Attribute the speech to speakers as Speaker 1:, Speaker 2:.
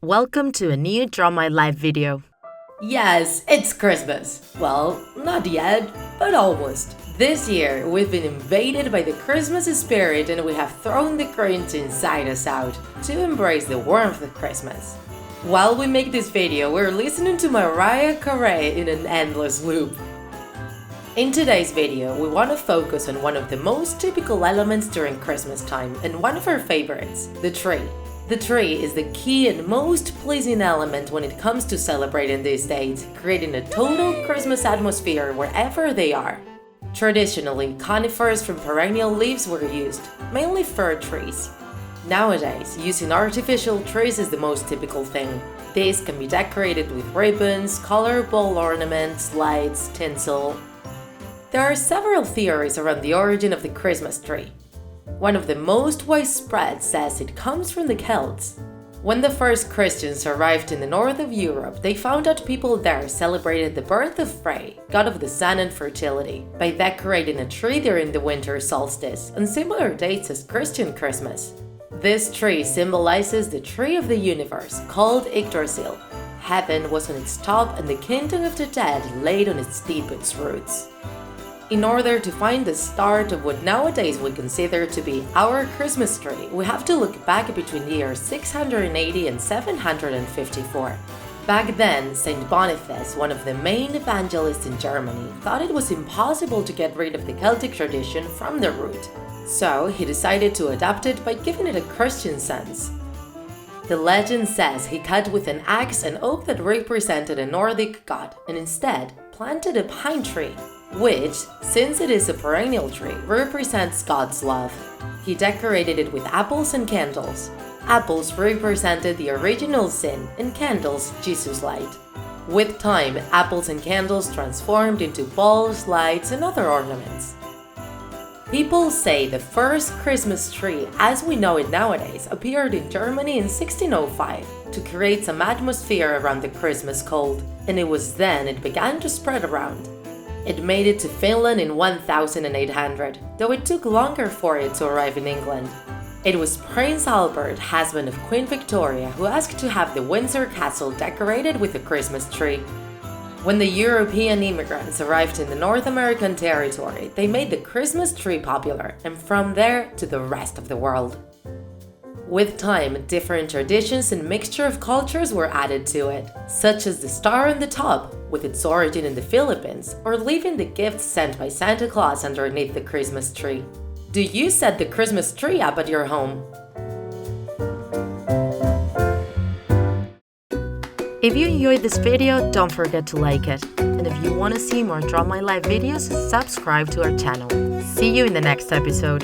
Speaker 1: Welcome to a new Draw My Life video.
Speaker 2: Yes, it's Christmas. Well, not yet, but almost. This year, we've been invaded by the Christmas spirit and we have thrown the Grinch inside us out to embrace the warmth of Christmas. While we make this video, we're listening to Mariah Carey in an endless loop. In today's video, we want to focus on one of the most typical elements during Christmas time and one of our favorites, the tree. The tree is the key and most pleasing element when it comes to celebrating these days, creating a total Christmas atmosphere wherever they are. Traditionally, conifers from perennial leaves were used, mainly fir trees. Nowadays, using artificial trees is the most typical thing. These can be decorated with ribbons, colorful ornaments, lights, tinsel. There are several theories around the origin of the Christmas tree. One of the most widespread says it comes from the Celts. When the first Christians arrived in the north of Europe, they found out people there celebrated the birth of Frey, god of the sun and fertility, by decorating a tree during the winter solstice on similar dates as Christian Christmas. This tree symbolizes the tree of the universe, called Yggdrasil. Heaven was on its top and the kingdom of the dead laid on its deepest roots. In order to find the start of what nowadays we consider to be our Christmas tree, we have to look back between the years 680 and 754. Back then, Saint Boniface, one of the main evangelists in Germany, thought it was impossible to get rid of the Celtic tradition from the root. So he decided to adapt it by giving it a Christian sense. The legend says he cut with an axe an oak that represented a Nordic god and instead planted a pine tree, which, since it is a perennial tree, represents God's love. He decorated it with apples and candles. Apples represented the original sin and candles Jesus' light. With time, apples and candles transformed into balls, lights, and other ornaments. People say the first Christmas tree, as we know it nowadays, appeared in Germany in 1605 to create some atmosphere around the Christmas cold, and it was then it began to spread around. It made it to Finland in 1800, though it took longer for it to arrive in England. It was Prince Albert, husband of Queen Victoria, who asked to have the Windsor Castle decorated with a Christmas tree. When the European immigrants arrived in the North American territory, they made the Christmas tree popular, and from there to the rest of the world. With time, different traditions and mixture of cultures were added to it, such as the star on the top, with its origin in the Philippines, or leaving the gifts sent by Santa Claus underneath the Christmas tree. Do you set the Christmas tree up at your home?
Speaker 1: If you enjoyed this video, don't forget to like it. And if you want to see more Draw My Life videos, subscribe to our channel. See you in the next episode.